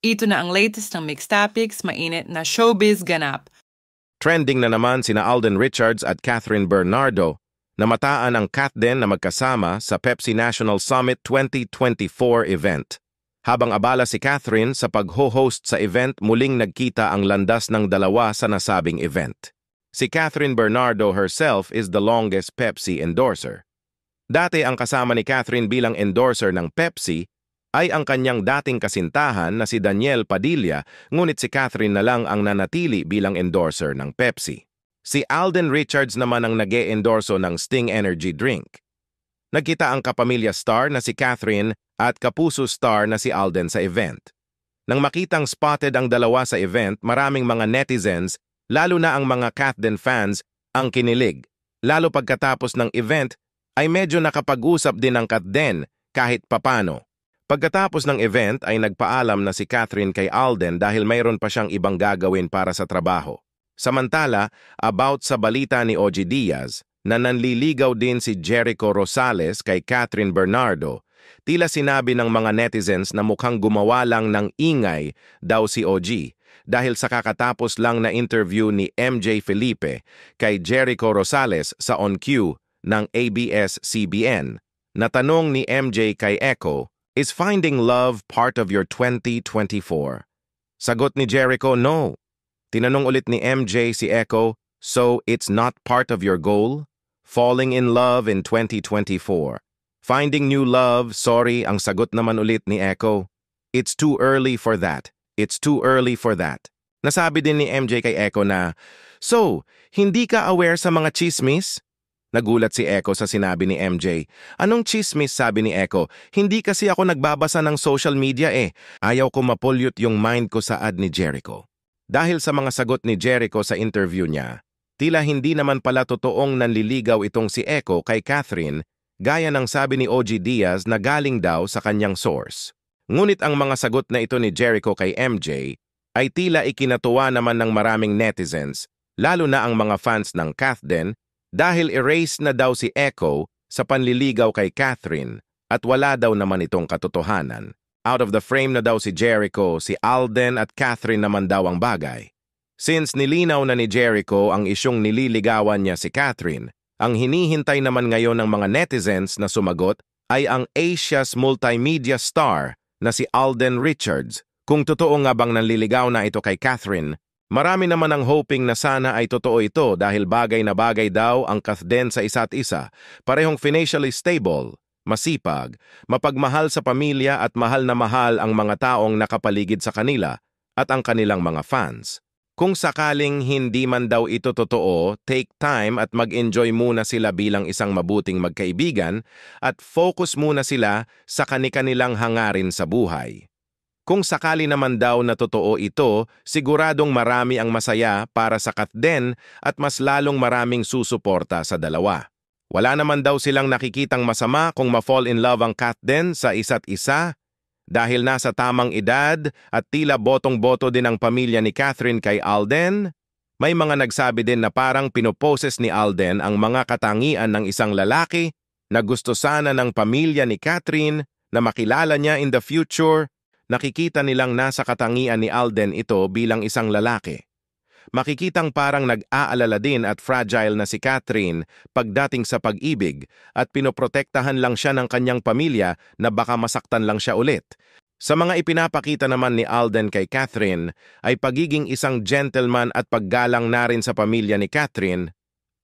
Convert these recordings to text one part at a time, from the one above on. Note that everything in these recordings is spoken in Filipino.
Ito na ang latest ng Mixed Topics, mainit na showbiz ganap. Trending na naman sina Alden Richards at Catherine Bernardo na mataan ang Katden na magkasama sa Pepsi National Summit 2024 event. Habang abala si Catherine sa pag-ho-host sa event, muling nagkita ang landas ng dalawa sa nasabing event. Si Catherine Bernardo herself is the longest Pepsi endorser. Dati ang kasama ni Catherine bilang endorser ng Pepsi ay ang kanyang dating kasintahan na si Daniel Padilla, ngunit si Catherine na lang ang nanatili bilang endorser ng Pepsi. Si Alden Richards naman ang nag-e-endorso ng Sting Energy Drink. Nagkita ang kapamilya star na si Catherine at kapuso star na si Alden sa event. Nang makitang spotted ang dalawa sa event, maraming mga netizens, lalo na ang mga Katden fans, ang kinilig. Lalo pagkatapos ng event, ay medyo nakapag-usap din ang Katden kahit papano. Pagkatapos ng event ay nagpaalam na si Catherine kay Alden dahil mayroon pa siyang ibang gagawin para sa trabaho. Samantala, about sa balita ni OG Diaz na nanliligaw din si Jericho Rosales kay Catherine Bernardo, tila sinabi ng mga netizens na mukhang gumawa lang ng ingay daw si OG dahil sa kakatapos lang na interview ni MJ Felipe kay Jericho Rosales sa On Cue ng ABS-CBN. Natanong ni MJ kay Echo, "Is finding love part of your 2024? Sagot ni Jericho, no. Tinanong ulit ni MJ si Echo, "So it's not part of your goal? Falling in love in 2024. Finding new love, sorry," ang sagot naman ulit ni Echo. "It's too early for that. It's too early for that." Nasabi din ni MJ kay Echo na, "So, hindi ka aware sa mga chismis?" Nagulat si Echo sa sinabi ni MJ. "Anong chismis?" sabi ni Echo. "Hindi kasi ako nagbabasa ng social media eh. Ayaw ko mapollute yung mind ko sa ad ni Jericho." Dahil sa mga sagot ni Jericho sa interview niya, tila hindi naman pala totoong nanliligaw itong si Echo kay Catherine, gaya ng sabi ni OG Diaz na galing daw sa kanyang source. Ngunit ang mga sagot na ito ni Jericho kay MJ ay tila ikinatuwa naman ng maraming netizens, lalo na ang mga fans ng Katden, dahil erase na daw si Echo sa panliligaw kay Catherine at wala daw naman itong katotohanan. Out of the frame na daw si Jericho, si Alden at Catherine naman daw ang bagay. Since nilinaw na ni Jericho ang isyong nililigawan niya si Catherine, ang hinihintay naman ngayon ng mga netizens na sumagot ay ang Asia's multimedia star na si Alden Richards. Kung totoo nga bang nanliligaw na ito kay Catherine, marami naman ang hoping na sana ay totoo ito dahil bagay na bagay daw ang Katden sa isa't isa, parehong financially stable, masipag, mapagmahal sa pamilya at mahal na mahal ang mga taong nakapaligid sa kanila at ang kanilang mga fans. Kung sakaling hindi man daw ito totoo, take time at mag-enjoy muna sila bilang isang mabuting magkaibigan at focus muna sila sa kani-kanilang hangarin sa buhay. Kung sakali naman daw na totoo ito, siguradong marami ang masaya para sa Katden at mas lalong maraming susuporta sa dalawa. Wala naman daw silang nakikitang masama kung ma-fall in love ang Katden sa isa't isa dahil nasa tamang edad at tila botong-boto din ang pamilya ni Catherine kay Alden. May mga nagsabi din na parang pinoposes ni Alden ang mga katangian ng isang lalaki na gusto sana ng pamilya ni Catherine na makilala niya in the future. Nakikita nilang nasa katangian ni Alden ito bilang isang lalaki. Makikitang parang nag-aalala din at fragile na si Catherine pagdating sa pag-ibig at pinoprotektahan lang siya ng kanyang pamilya na baka masaktan lang siya ulit. Sa mga ipinapakita naman ni Alden kay Catherine ay pagiging isang gentleman at paggalang na rin sa pamilya ni Catherine.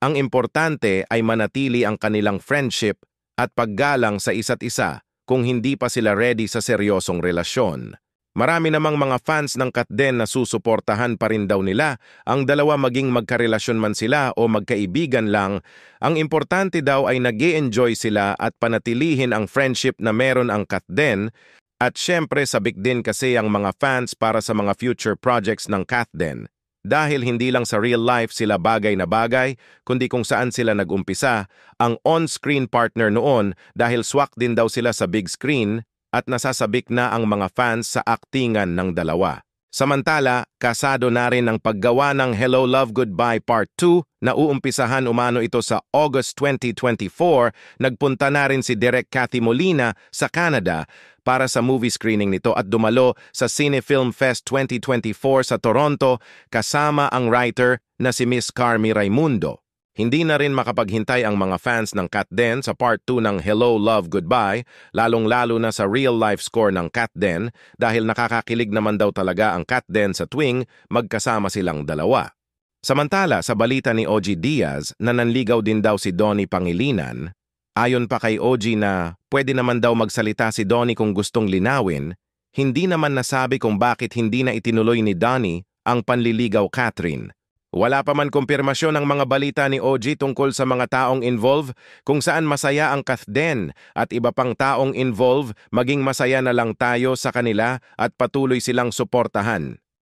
Ang importante ay manatili ang kanilang friendship at paggalang sa isa't isa kung hindi pa sila ready sa seryosong relasyon. Marami namang mga fans ng Katden na susuportahan pa rin daw nila ang dalawa maging magkarelasyon man sila o magkaibigan lang. Ang importante daw ay nag-e-enjoy sila at panatilihin ang friendship na meron ang Katden at syempre sabik din kasi ang mga fans para sa mga future projects ng Katden. Dahil hindi lang sa real life sila bagay na bagay, kundi kung saan sila nag-umpisa, ang on-screen partner noon dahil swak din daw sila sa big screen at nasasabik na ang mga fans sa aktingan ng dalawa. Samantala, kasado na rin ang paggawa ng Hello Love Goodbye Part 2 na uumpisahan umano ito sa August 2024. Nagpunta na rin si Direk Cathy Molina sa Canada para sa movie screening nito at dumalo sa Cinefilm Fest 2024 sa Toronto kasama ang writer na si Miss Carmi Raimundo. Hindi na rin makapaghintay ang mga fans ng Katden sa Part 2 ng Hello Love Goodbye, lalong-lalo na sa real-life score ng Katden dahil nakakakilig naman daw talaga ang Katden sa tuwing magkasama silang dalawa. Samantala, sa balita ni OG Diaz na nanligaw din daw si Donnie Pangilinan, ayon pa kay OG na pwede naman daw magsalita si Donnie kung gustong linawin, hindi naman nasabi kung bakit hindi na itinuloy ni Donnie ang panliligaw Catherine. Wala pa man kumpirmasyon ng mga balita ni OG tungkol sa mga taong involved kung saan masaya ang Katden at iba pang taong involved maging masaya na lang tayo sa kanila at patuloy silang suportahan.